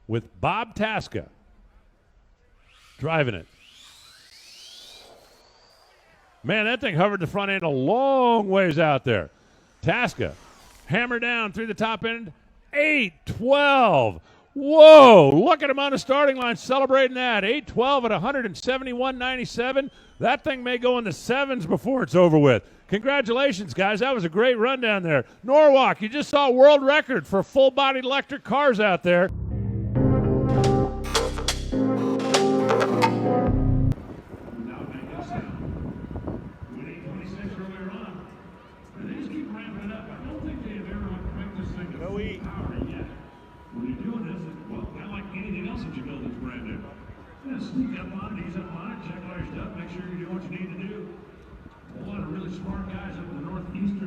with Bob Tasca driving it. Man, that thing hovered the front end a long ways out there. Tasca, hammer down through the top end, 812. Whoa, look at him on the starting line celebrating that. 812 at 171.97. That thing may go in the sevens before it's over with. Congratulations, guys. That was a great run down there. Norwalk, you just saw a world record for full-bodied electric cars out there. Sneak up on it, ease up on it, check all your stuff, make sure you're doing what you need to do. A lot of really smart guys up in the Northeast